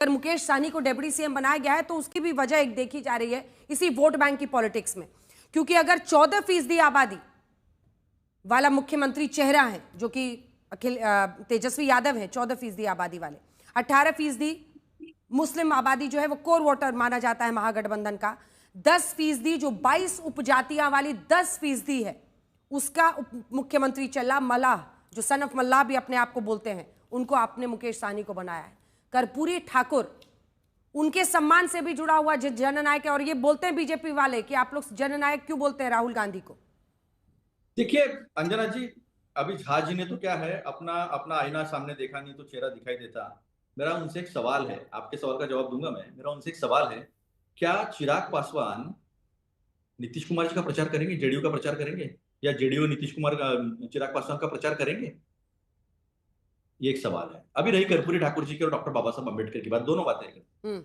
अगर मुकेश सहनी को deputy CM बनाया गया है तो उसकी भी वजह एक देखी जा रही है इसी वोट बैंक की पॉलिटिक्स में, क्योंकि अगर 14% आबादी वाला मुख्यमंत्री चेहरा है जो कि तेजस्वी यादव है, 14% आबादी वाले, 18% मुस्लिम आबादी जो है वो कोर वोटर माना जाता है महागठबंधन का, 10% जो 22 उपजातियां वाली 10% है उसका मुख्यमंत्री चला मल्लाह, जो सन ऑफ मल्लाह भी अपने आप को बोलते हैं, उनको आपने मुकेश सहनी को बनाया है। कर्पूरी ठाकुर उनके सम्मान से भी जुड़ा हुआ जननायक है, और ये बोलते हैं बीजेपी वाले कि आप लोग जननायक क्यों बोलते हैं राहुल गांधी को। देखिए अंजना जी, अभी झा जी ने तो क्या है, अपना अपना आईना सामने देखा नहीं तो चेहरा दिखाई देता। मेरा उनसे एक सवाल है, आपके सवाल का जवाब दूंगा मैं। मेरा उनसे एक सवाल है, क्या चिराग पासवान नीतीश कुमार जी का प्रचार करेंगे, जेडीयू का प्रचार करेंगे, या जेडीयू नीतीश कुमार का चिराग पासवान का प्रचार करेंगे? ये एक सवाल है। अभी रही कर्पूरी ठाकुर जी की और डॉक्टर बाबा साहब अम्बेडकर की बात, दोनों बातें।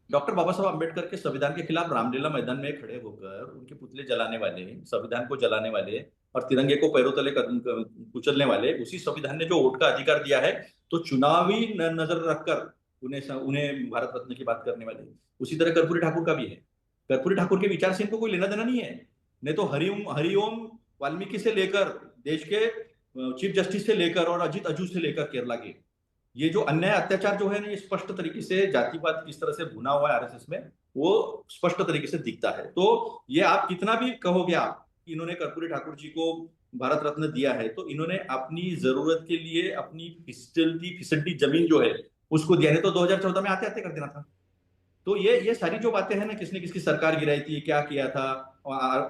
डॉक्टर बाबा साहब अम्बेडकर के संविधान के खिलाफ रामलीला मैदान में खड़े होकर उनके पुतले जलाने वाले, संविधान को जलाने वाले और तिरंगे को पैरों तले कुचलने वाले, उसी संविधान ने जो वोट का अधिकार दिया है, तो चुनावी नजर रखकर उन्हें भारत रत्न की बात करने वाले, उसी तरह कर्पूरी ठाकुर का भी है। कर्पूरी ठाकुर के विचार से इनको कोई लेना देना नहीं है। नहीं तो हरिओम वाल्मीकि से लेकर देश के चीफ जस्टिस से लेकर और अजीत अजू से लेकर केरला के, ये जो अन्याय अत्याचार जो है ना, ये स्पष्ट तरीके से जातिवाद किस तरह से भुना हुआ है आरएसएस में, वो स्पष्ट तरीके से दिखता है। तो ये आप कितना भी कहोगे आप कि इन्होंने कर्पूरी ठाकुर जी को भारत रत्न दिया है, तो इन्होंने अपनी जरूरत के लिए अपनी फिसड्डी जमीन जो है उसको दिया, नहीं तो 2014 में आते आते कर देना था। तो ये सारी जो बातें हैं ना, किसने किसकी सरकार गिराई थी, क्या किया था,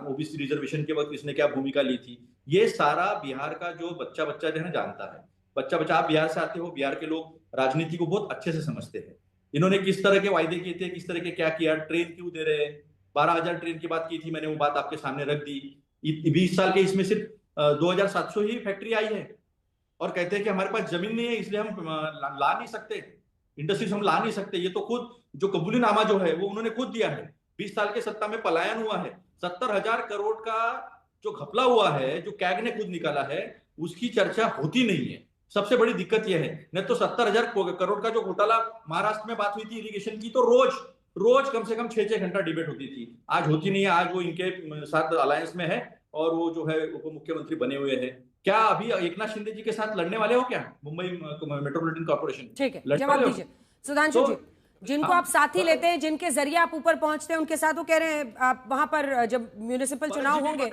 ओबीसी रिजर्वेशन के वक्त किसने क्या भूमिका ली थी, ये सारा बिहार का जो बच्चा बच्चा जो है ना जानता है। बच्चा बच्चा, आप बिहार से आते हो, बिहार के लोग राजनीति को बहुत अच्छे से समझते हैं। इन्होंने किस तरह के वायदे किए थे, किस तरह के क्या किया, ट्रेन क्यों दे रहे हैं, 12,000 ट्रेन की बात की थी मैंने, वो बात आपके सामने रख दी। 20 साल के इसमें सिर्फ 2,700 ही फैक्ट्री आई है, और कहते हैं कि हमारे पास जमीन नहीं है इसलिए हम ला नहीं सकते, इंडस्ट्रीज हम ला नहीं सकते। ये तो खुद जो कबूलीनामा जो है वो उन्होंने खुद दिया है। 20 साल के सत्ता में पलायन हुआ है, 70,000 करोड़ का जो घपला हुआ है, जो कैग ने खुद निकाला है, उसकी चर्चा होती नहीं है। सबसे बड़ी दिक्कत यह है, नहीं तो 70,000 करोड़ का जो घोटाला महाराष्ट्र में बात हुई थी इरिगेशन की, तो रोज रोज कम से कम 6-6 घंटा डिबेट होती थी। आज होती नहीं है। आज वो इनके साथ अलायंस में है और वो जो है उप मुख्यमंत्री बने हुए हैं। क्या अभी एकनाथ शिंदे जी के साथ लड़ने वाले हो क्या मुंबई मेट्रोपॉलिटन कॉर्पोरेशन? ठीक है, जवाब दीजिए सुधांशु जी। जिनको आप साथी लेते हैं, जिनके जरिए आप ऊपर पहुंचते हैं, उनके साथ वो कह रहे हैं आप वहां पर जब म्यूनिसिपल चुनाव होंगे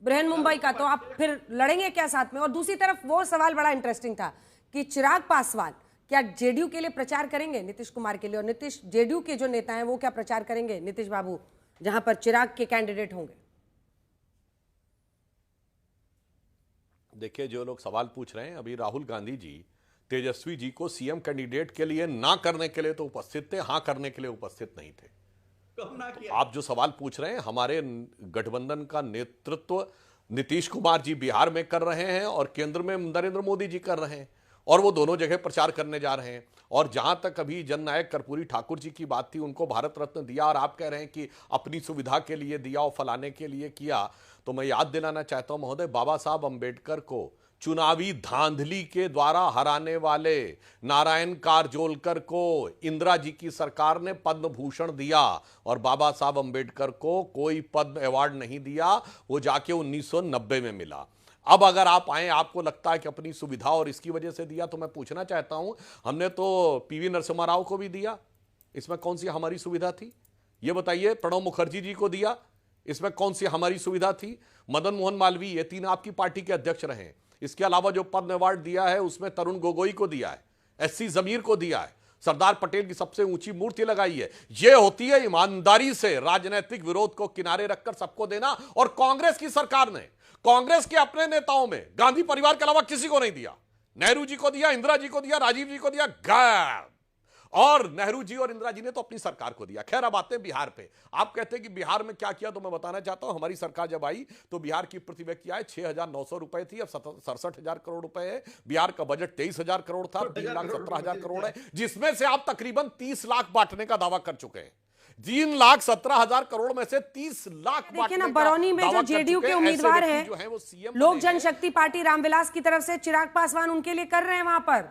बृहन मुंबई का, तो आप फिर लड़ेंगे क्या साथ में? और दूसरी तरफ वो सवाल बड़ा इंटरेस्टिंग था कि चिराग पासवान क्या जेडीयू के लिए प्रचार करेंगे नीतीश कुमार के लिए, और नीतीश जेडीयू के जो नेता हैं वो क्या प्रचार करेंगे नीतीश बाबू जहां पर चिराग के कैंडिडेट होंगे? देखिए, जो लोग सवाल पूछ रहे हैं, अभी राहुल गांधी जी तेजस्वी जी को सीएम कैंडिडेट के लिए ना करने के लिए तो उपस्थित थे, हां करने के लिए उपस्थित नहीं थे। आप जो सवाल पूछ रहे हैं, हमारे गठबंधन का नेतृत्व नीतीश कुमार जी बिहार में कर रहे हैं और केंद्र में नरेंद्र मोदी जी कर रहे हैं, और वो दोनों जगह प्रचार करने जा रहे हैं। और जहां तक अभी जननायक कर्पूरी ठाकुर जी की बात थी, उनको भारत रत्न दिया और आप कह रहे हैं कि अपनी सुविधा के लिए दिया और फलाने के लिए किया, तो मैं याद दिलाना चाहता हूं महोदय, बाबा साहब अंबेडकर को चुनावी धांधली के द्वारा हराने वाले नारायण कारजोलकर को इंदिरा जी की सरकार ने पद्म भूषण दिया, और बाबा साहब अंबेडकर को कोई पद्म अवार्ड नहीं दिया, वो जाके 1990 में मिला। अब अगर आप आए, आपको लगता है कि अपनी सुविधा और इसकी वजह से दिया, तो मैं पूछना चाहता हूं, हमने तो पीवी नरसिम्हा राव को भी दिया, इसमें कौन सी हमारी सुविधा थी? ये बताइए। प्रणब मुखर्जी जी को दिया, इसमें कौन सी हमारी सुविधा थी? मदन मोहन मालवीय, ये 3 आपकी पार्टी के अध्यक्ष रहे। इसके अलावा जो पद्म अवार्ड दिया है उसमें तरुण गोगोई को दिया है, एससी जमीर को दिया है, सरदार पटेल की सबसे ऊंची मूर्ति लगाई है। यह होती है ईमानदारी से राजनीतिक विरोध को किनारे रखकर सबको देना। और कांग्रेस की सरकार ने कांग्रेस के अपने नेताओं में गांधी परिवार के अलावा किसी को नहीं दिया। नेहरू जी को दिया, इंदिरा जी को दिया, राजीव जी को दिया, गायब। और नेहरू जी और इंदिरा जी ने तो अपनी सरकार को दिया। खैर, अब आते हैं बिहार पे। आप कहते हैं कि बिहार में क्या किया, तो मैं बताना चाहता हूं, हमारी सरकार जब आई तो बिहार की प्रति व्यक्ति आय 6,900 रुपए थी, अब 67,000 करोड़ रुपए है। बिहार का बजट 23,000 करोड़ था, 3,17,000 करोड़ है, जिसमें से आप तकरीबन 30 लाख बांटने का दावा कर चुके हैं। 3,17,000 करोड़ में से 30 लाख देखिए ना, बरौनी में जो जेडीयू के उम्मीदवार हैं, लोक जनशक्ति पार्टी रामविलास की तरफ से चिराग पासवान उनके लिए कर रहे हैं, वहां पर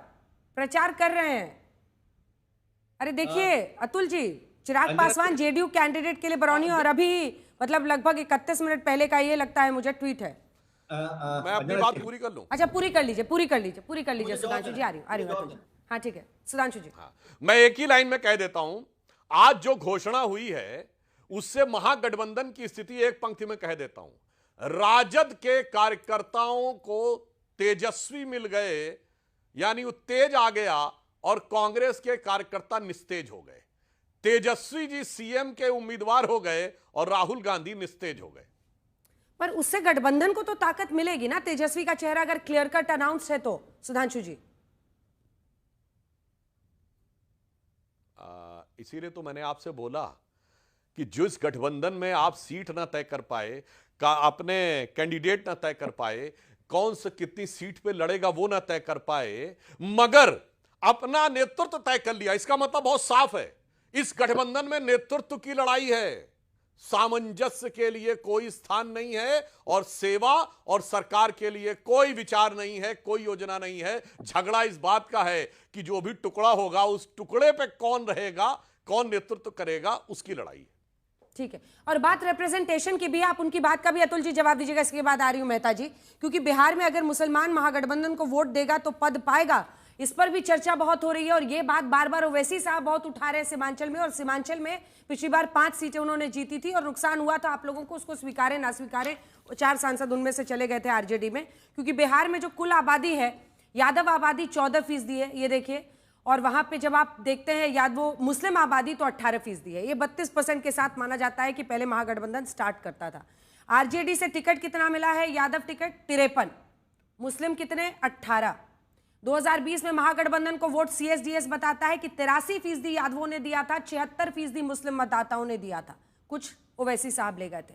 प्रचार कर रहे हैं। अरे देखिए अतुल जी, चिराग अंजना पासवान जेडीयू कैंडिडेट के लिए बरौनी, और अभी मतलब लगभग 31 मिनट पहले का ये लगता है मुझे ट्वीट है। मैं अपनी अंजना बात जी, पूरी कर लूं। अच्छा पूरी कर लीजिए, पूरी कर लीजिए, पूरी कर लीजिए मुझे जवाब सुधांशु जी। देना आ रही हूँ जवाब अतुल जी। देना। हाँ ठीक है सुधांशु जी। हाँ, मैं एक ही लाइन में कह देता हूं, आज जो घोषणा हुई है उससे महागठबंधन की स्थिति एक पंक्ति में कह देता हूं। राजद के कार्यकर्ताओं को तेजस्वी मिल गए, यानी उत्तेज आ गया, और कांग्रेस के कार्यकर्ता निस्तेज हो गए। तेजस्वी जी सीएम के उम्मीदवार हो गए और राहुल गांधी निस्तेज हो गए। पर उससे गठबंधन को तो ताकत मिलेगी ना, तेजस्वी का चेहरा अगर क्लियर कट अनाउंस है तो सुधांशु जी। इसीलिए तो मैंने आपसे बोला कि जिस गठबंधन में आप सीट ना तय कर पाए, का अपने कैंडिडेट ना तय कर पाए, कौन से कितनी सीट पे लड़ेगा वो ना तय कर पाए, मगर अपना नेतृत्व तय कर लिया, इसका मतलब बहुत साफ है, इस गठबंधन में नेतृत्व की लड़ाई है। सामंजस्य के लिए कोई स्थान नहीं है, और सेवा और सरकार के लिए कोई विचार नहीं है, कोई योजना नहीं है। झगड़ा इस बात का है कि जो भी टुकड़ा होगा उस टुकड़े पे कौन रहेगा, कौन नेतृत्व करेगा, उसकी लड़ाई है। ठीक है, और बात रिप्रेजेंटेशन की भी, आप उनकी बात का भी अतुल जी जवाब दीजिएगा। इसके बाद आ रही हूं मेहता जी, क्योंकि बिहार में अगर मुसलमान महागठबंधन को वोट देगा तो पद पाएगा, इस पर भी चर्चा बहुत हो रही है। और ये बात बार बार ओवैसी साहब बहुत उठा रहे हैं सीमांचल में, और सीमांचल में पिछली बार 5 सीटें उन्होंने जीती थी और नुकसान हुआ था आप लोगों को, उसको स्वीकारे ना स्वीकारे 4 सांसद उनमें से चले गए थे आरजेडी में। क्योंकि बिहार में जो कुल आबादी है, यादव आबादी 14% है, ये देखिए, और वहां पे जब आप देखते हैं यादव मुस्लिम आबादी तो 18% है। ये 32% के साथ माना जाता है कि पहले महागठबंधन स्टार्ट करता था। आरजेडी से टिकट कितना मिला है? यादव टिकट 53, मुस्लिम कितने? 18। 2020 में महागठबंधन को वोट सीएसडीएस बताता है कि 83% यादवों ने दिया था, 76% मुस्लिम मतदाताओं ने दिया था, कुछ ओवैसी साहब ले गए थे।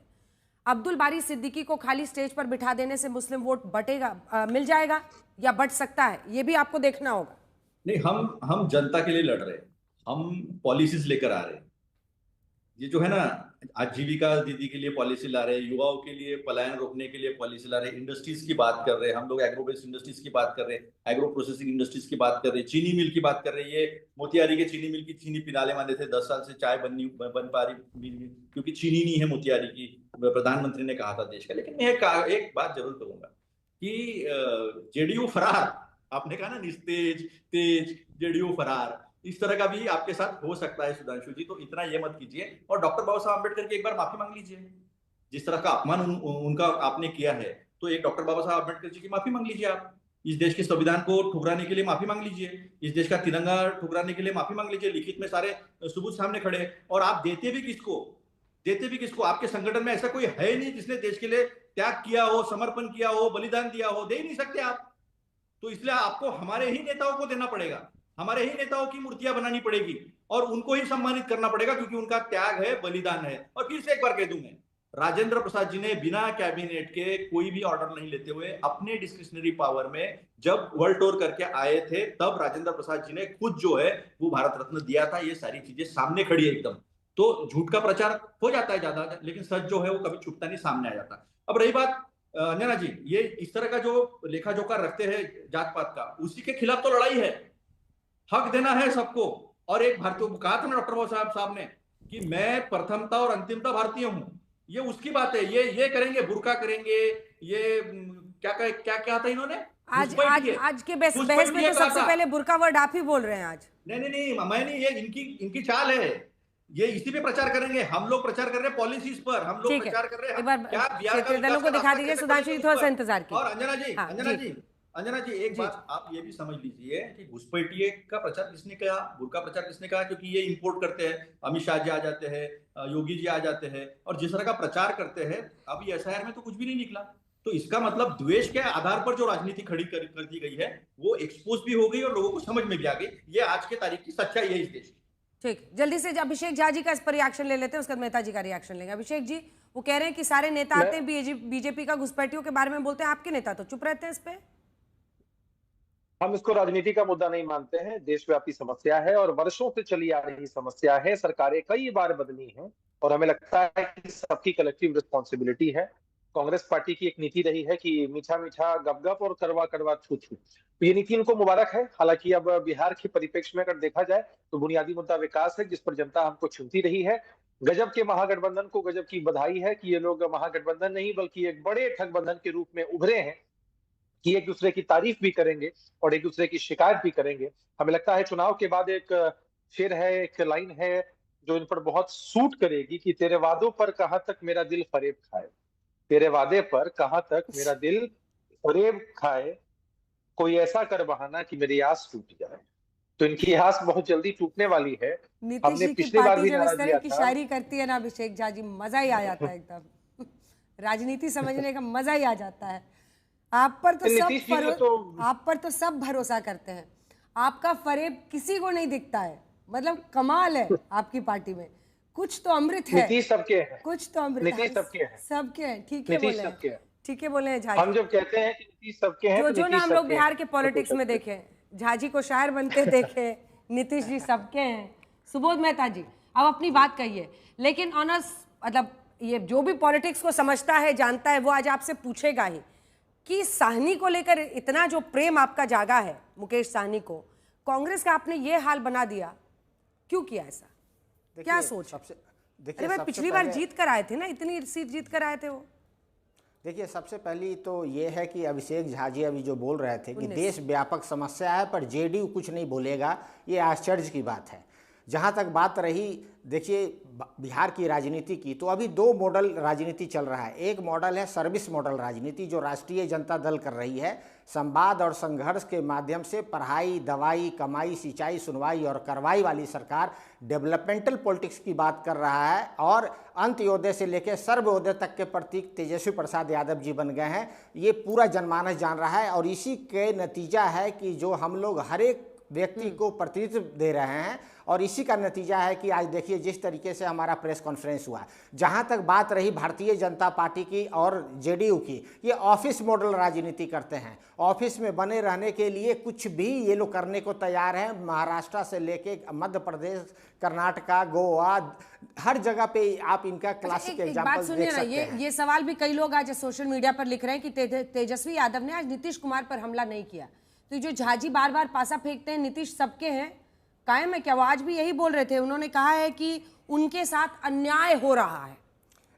अब्दुल बारी सिद्दीकी को खाली स्टेज पर बिठा देने से मुस्लिम वोट बटेगा, मिल जाएगा या बट सकता है, ये भी आपको देखना होगा। नहीं, हम जनता के लिए लड़ रहे हैं, हम पॉलिसीज लेकर आ रहे हैं। ये जो है ना, आजीविका दीदी के लिए पॉलिसी ला रहे हैं, युवाओं के लिए पलायन रोकने के लिए पॉलिसी ला रहे हैं, इंडस्ट्रीज की बात कर रहे हैं हम लोग, एग्रो बेस्ड इंडस्ट्रीज की बात कर रहे हैं, एग्रो प्रोसेसिंग इंडस्ट्रीज की बात कर रहे हैं, चीनी मिल की बात कर रहे हैं। ये मोतिहारी के चीनी मिल की चीनी पिनाले माने थे, 10 साल से चाय बन पा रही, क्योंकि चीनी नहीं है मोतिहारी की, प्रधानमंत्री ने कहा था देश का। लेकिन मैं एक बात जरूर कहूंगा कि जेडीयू फरार, आपने कहा ना निस्तेज तेज जेडीयू फरार, इस तरह का भी आपके साथ हो सकता है सुधांशु जी, तो इतना ये मत कीजिए। और डॉक्टर बाबा साहब अम्बेडकर की एक बार माफी मांग लीजिए, जिस तरह का अपमान उनका आपने किया है, तो एक डॉक्टर बाबा साहब अम्बेडकर जी की माफी मांग लीजिए। आप इस देश के संविधान को ठुकराने के लिए माफी मांग लीजिए, इस देश का तिरंगा ठुकराने के लिए माफी मांग लीजिए, लिखित में सारे सबूत सामने खड़े। और आप देते भी किसको? आपके संगठन में ऐसा कोई है नहीं जिसने देश के लिए त्याग किया हो, समर्पण किया हो, बलिदान दिया हो, दे ही नहीं सकते आप। तो इसलिए आपको हमारे ही नेताओं को देना पड़ेगा, हमारे ही नेताओं की मूर्तियां बनानी पड़ेगी और उनको ही सम्मानित करना पड़ेगा, क्योंकि उनका त्याग है, बलिदान है। और फिर से एक बार कह दूं मैं, राजेंद्र प्रसाद जी ने बिना कैबिनेट के कोई भी ऑर्डर नहीं लेते हुए अपने डिस्क्रिशनरी पावर में जब वर्ल्ड टूर करके आए थे, तब राजेंद्र प्रसाद जी ने खुद जो है वो भारत रत्न दिया था। ये सारी चीजें सामने खड़ी है एकदम। तो झूठ का प्रचार हो जाता है ज्यादा, लेकिन सच जो है वो कभी छुपता नहीं, सामने आ जाता। अब रही बात अंजना जी, ये इस तरह का जो लेखा जोखा रखते हैं जात पात का, उसी के खिलाफ तो लड़ाई है। हक देना है सबको। और एक भारतीय कहा था ना डॉक्टर बाबा साहब ने कि मैं प्रथमता और अंतिमता भारतीय हूं, ये उसकी बात है। ये करेंगे, बुर्का करेंगे, ये क्या था इन्होंने आज के बहस में तो सबसे पहले बुर्का वर्ड आप ही बोल रहे हैं आज। नहीं, मैं नहीं, ये इनकी चाल है, ये इसी पे प्रचार करेंगे। हम लोग प्रचार कर रहे हैं पॉलिसीज पर, हम लोग प्रचार कर रहे हैं क्या क्षेत्रीय दलों को दिखा दीजिए सुधांशु जी, थोड़ा सा इंतजार कीजिए। और अंजना जी एक बात आप ये भी समझ लीजिए कि घुसपैठिए का प्रचार किसने किया, बुर्का प्रचार किसने कहा? क्योंकि ये इंपोर्ट करते हैं, अमित शाह जी आ जाते हैं, योगी जी आ जाते हैं, और जिस तरह का प्रचार करते हैं, अभी एसआईआर में तो कुछ भी नहीं निकला। तो इसका मतलब द्वेष के आधार पर जो राजनीति खड़ी कर दी गई है वो एक्सपोज भी हो गई और लोगों को समझ में भी आ गई। ये आज के तारीख की सच्चाई है इस देश की। ठीक, जल्दी से अभिषेक झा जी का इस पर रिएक्शन ले लेते हैं, उसके बाद मेहता जी का रिएक्शन लेंगे। अभिषेक जी, वो कह रहे हैं कि सारे नेता आते हैं बीजेपी का घुसपैठियों के बारे में बोलते हैं, आपके नेता तो चुप रहते हैं इस पे। हम इसको राजनीति का मुद्दा नहीं मानते हैं, देशव्यापी समस्या है और वर्षों से चली आ रही समस्या है। सरकारें कई बार बदली हैं और हमें लगता है कि सबकी कलेक्टिव रिस्पॉन्सिबिलिटी है कांग्रेस पार्टी की एक नीति रही है कि मीठा मीठा गप गप और कड़वा कड़वा छू छू। तो ये नीति इनको मुबारक है। हालांकि अब बिहार के परिप्रेक्ष्य में अगर देखा जाए तो बुनियादी मुद्दा विकास है, जिस पर जनता हमको चुनती रही है। गजब के महागठबंधन को गजब की बधाई है कि ये लोग महागठबंधन नहीं बल्कि एक बड़े ठगबंधन के रूप में उभरे हैं, कि एक दूसरे की तारीफ भी करेंगे और एक दूसरे की शिकायत भी करेंगे। हमें लगता है चुनाव के बाद एक शेर है, एक लाइन है जो इन पर बहुत सूट करेगी कि तेरे वादों पर कहां तक मेरा दिल फरेब खाए, तेरे वादे पर कहां तक मेरा दिल फरेब खाए, कोई ऐसा कर बहाना कि मेरी आस टूट जाए। तो इनकी आस बहुत जल्दी टूटने वाली है। नीतीश हमने जी की पिछली बार पार्टी भी जब नारा इस तरह दिया की था। शायरी करती है ना अभिषेक झा जी, मजा ही आ जाता है एकदम। राजनीति समझने का मजा ही आ जाता है। आप पर तो नीतीश जी ने आप पर तो सब भरोसा करते हैं, आपका फरेब किसी को नहीं दिखता है। मतलब कमाल है आपकी पार्टी में, कुछ तो अमृत है। नीतीश सबके हैं, कुछ तो अमृत नीतीश सबके हैं, सबके हैं। ठीक है नीतीश बोले, सबके हैं। ठीक है बोले झा हम जी। जब कहते हैं कि नीतीश सबके हैं जो तो नीतीश नाम लोग सबके बिहार हैं। के पॉलिटिक्स में देखे, झा जी को शायर बनते देखे, नीतीश जी सबके हैं। सुबोध मेहता जी अब अपनी बात कहिए, लेकिन ऑनर्स मतलब ये जो भी पॉलिटिक्स को समझता है जानता है वो आज आपसे पूछेगा ही कि साहनी को लेकर इतना जो प्रेम आपका जागा है, मुकेश साहनी को, कांग्रेस का आपने ये हाल बना दिया, क्यों किया ऐसा? क्या सोच? अरे भाई पिछली बार जीत कर आए थे ना, इतनी सीट जीत कर आए थे वो। देखिए, सबसे पहली तो ये है कि अभिषेक झा जी अभी जो बोल रहे थे कि देश व्यापक समस्या है पर जेडीयू कुछ नहीं बोलेगा, ये आश्चर्य की बात है। जहाँ तक बात रही, देखिए बिहार की राजनीति की, तो अभी दो मॉडल राजनीति चल रहा है। एक मॉडल है सर्विस मॉडल राजनीति जो राष्ट्रीय जनता दल कर रही है, संवाद और संघर्ष के माध्यम से पढ़ाई, दवाई, कमाई, सिंचाई, सुनवाई और कार्रवाई वाली सरकार डेवलपमेंटल पॉलिटिक्स की बात कर रहा है। और अंत्योदय से लेकर सर्वोदय तक के प्रतीक तेजस्वी प्रसाद यादव जी बन गए हैं, ये पूरा जनमानस जान रहा है। और इसी के नतीजा है कि जो हम लोग हर एक व्यक्ति को प्रतिनिधित्व दे रहे हैं, और इसी का नतीजा है कि आज देखिए जिस तरीके से हमारा प्रेस कॉन्फ्रेंस हुआ। जहां तक बात रही भारतीय जनता पार्टी की और जेडीयू की, ये ऑफिस मॉडल राजनीति करते हैं। ऑफिस में बने रहने के लिए कुछ भी ये लोग करने को तैयार हैं। महाराष्ट्र से लेके मध्य प्रदेश, कर्नाटका, गोवा, हर जगह पे आप इनका क्लासिक एग्जांपल देख सकते हैं। ये सवाल भी कई लोग आज सोशल मीडिया पर लिख रहे हैं कि तेजस्वी यादव ने आज नीतीश कुमार पर हमला नहीं किया। तो जो झाजी बार बार पासा फेंकते हैं नीतीश सबके हैं, कायम है क्या? वो आज भी यही बोल रहे थे, उन्होंने कहा है कि उनके साथ अन्याय हो रहा है।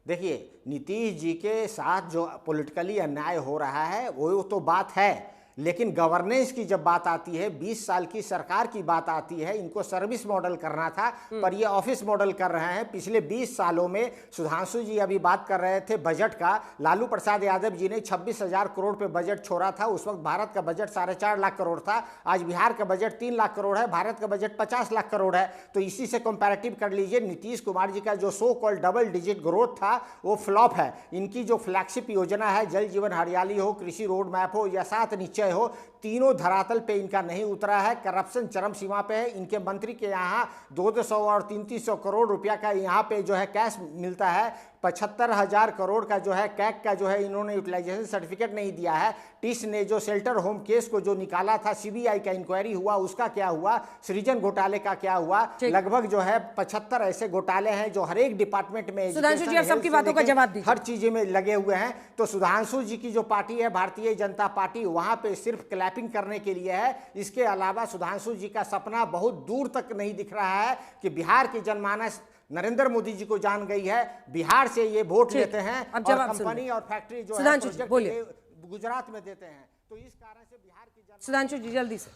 देखिए, नीतीश जी के साथ जो पॉलिटिकली अन्याय हो रहा है वो तो बात है, लेकिन गवर्नेंस की जब बात आती है, 20 साल की सरकार की बात आती है, इनको सर्विस मॉडल करना था पर ये ऑफिस मॉडल कर रहे हैं। पिछले 20 सालों में सुधांशु जी अभी बात कर रहे थे बजट का, लालू प्रसाद यादव जी ने 26,000 करोड़ पे बजट छोड़ा था। उस वक्त भारत का बजट 4.5 लाख करोड़ था। आज बिहार का बजट 3 लाख करोड़ है, भारत का बजट 50 लाख करोड़ है। तो इसी से कंपैरेटिव कर लीजिए, नीतीश कुमार जी का जो so called double digit growth था वो फ्लॉप है। इनकी जो फ्लैगशिप योजना है, जल जीवन हरियाली हो, कृषि रोड मैप हो या 7 निश्चय हो, तीनों धरातल पे इनका नहीं उतरा है। करप्शन चरम सीमा पे है। इनके मंत्री के यहाँ 200 और 300 करोड़ रुपया का यहाँ पे जो है कैश मिलता है। 75,000 करोड़ का जो है कैक का जो है इन्होंने यूटिलाइजेशन सर्टिफिकेट नहीं दिया है। टिस ने जो शेल्टर होम केस को जो निकाला था, सीबीआई का इंक्वायरी हुआ, उसका क्या हुआ? सृजन घोटाले का क्या हुआ? लगभग जो है 75 ऐसे घोटाले हैं जो हर एक डिपार्टमेंट में, सुधांशु जी सबकी बातों का जवाब दीजिए, हर चीज में लगे हुए हैं। तो सुधांशु जी की जो पार्टी है भारतीय जनता पार्टी, वहां पे सिर्फ क्लैपिंग करने के लिए है। इसके अलावा सुधांशु जी का सपना बहुत दूर तक नहीं दिख रहा है कि बिहार की जनमानस नरेंद्र मोदी जी को जान गई है। बिहार से ये वोट लेते हैं और कंपनी और फैक्ट्री जो है प्रोजेक्ट गुजरात में देते हैं। तो इस कारण से बिहार की सुधांशु जी जल्दी से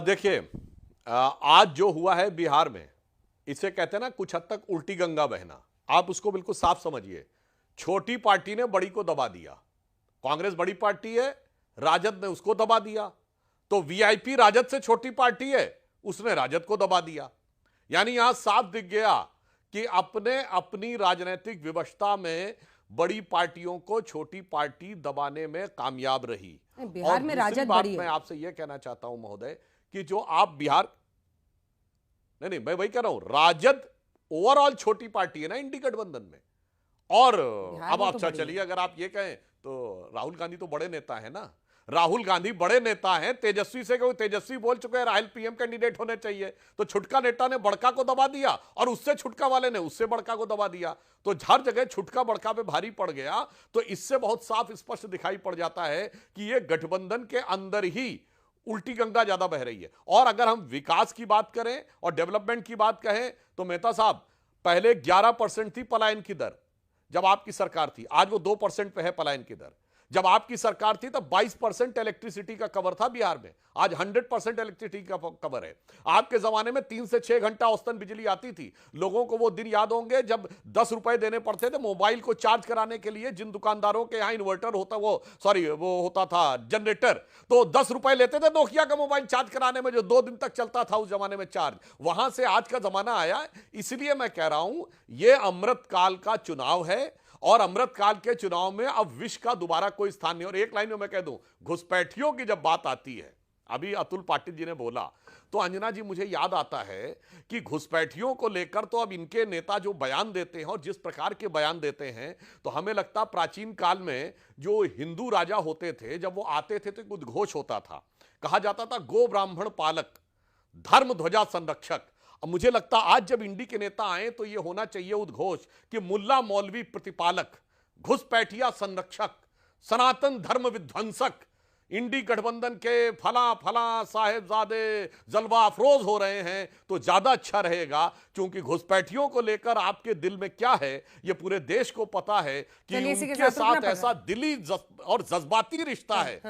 देखिए, आज जो हुआ है बिहार में, इसे कहते हैं ना कुछ हद तक उल्टी गंगा बहना। आप उसको बिल्कुल साफ समझिए। छोटी पार्टी ने बड़ी को दबा दिया। कांग्रेस बड़ी पार्टी है, राजद ने उसको दबा दिया। तो वीआईपी राजद से छोटी पार्टी है, उसने राजद को दबा दिया। यानी यहां साफ दिख गया कि अपनी राजनीतिक विवशता में बड़ी पार्टियों को छोटी पार्टी दबाने में कामयाब रही। बिहार में राजद बड़ी है। मैं आपसे यह कहना चाहता हूं महोदय कि जो आप बिहार, नहीं मैं वही कह रहा हूं, राजद ओवरऑल छोटी पार्टी है ना इंडी गठबंधन में। और अब आप चलिए, अगर आप ये कहें तो राहुल गांधी तो बड़े नेता है ना, राहुल गांधी बड़े नेता हैं, तेजस्वी से कोई तेजस्वी बोल चुके हैं राहुल पीएम कैंडिडेट होने चाहिए, तो छुटका नेता ने बड़का को दबा दिया और उससे छुटका वाले ने उससे बड़का को दबा दिया, तो हर जगह छुटका बड़का पे भारी पड़ गया। तो इससे बहुत साफ स्पष्ट दिखाई पड़ जाता है कि ये गठबंधन के अंदर ही उल्टी गंगा ज्यादा बह रही है। और अगर हम विकास की बात करें और डेवलपमेंट की बात कहें तो मेहता साहब, पहले 11% थी पलायन की दर जब आपकी सरकार थी, आज वो 2% पे है पलायन की दर। जब आपकी सरकार थी तब 22% इलेक्ट्रिसिटी का कवर था बिहार में, आज 100% इलेक्ट्रिसिटी का कवर है। आपके जमाने में 3 से 6 घंटा औसतन बिजली आती थी। लोगों को वो दिन याद होंगे जब 10 रुपए देने पड़ते थे मोबाइल को चार्ज कराने के लिए। जिन दुकानदारों के यहाँ इन्वर्टर होता वो होता था जनरेटर, तो 10 रुपए लेते थे नोकिया का मोबाइल चार्ज कराने में, जो 2 दिन तक चलता था उस जमाने में चार्ज। वहां से आज का जमाना आया। इसलिए मैं कह रहा हूं ये अमृत काल का चुनाव है और अमृत काल के चुनाव में अब विष का दोबारा कोई स्थान नहीं। और एक लाइन में मैं कह दूं, घुसपैठियों की जब बात आती है, अभी अतुल पाटिल जी ने बोला, तो अंजना जी मुझे याद आता है कि घुसपैठियों को लेकर तो अब इनके नेता जो बयान देते हैं और जिस प्रकार के बयान देते हैं, तो हमें लगता प्राचीन काल में जो हिंदू राजा होते थे जब वो आते थे तो एक उद्घोष होता था, कहा जाता था गो ब्राह्मण पालक, धर्म ध्वजा संरक्षक। अब मुझे लगता आज जब इंडी के नेता आए तो ये होना चाहिए उद्घोष कि मुल्ला मौलवी प्रतिपालक, घुसपैठिया संरक्षक, सनातन धर्म विध्वंसक। इंडी गठबंधन के फला फला साहेबजादे जलवा अफरोज हो रहे हैं तो ज्यादा अच्छा रहेगा, क्योंकि घुसपैठियों को लेकर आपके दिल में क्या है ये पूरे देश को पता है कि उनके साथ ऐसा दिली और जज्बाती रिश्ता है।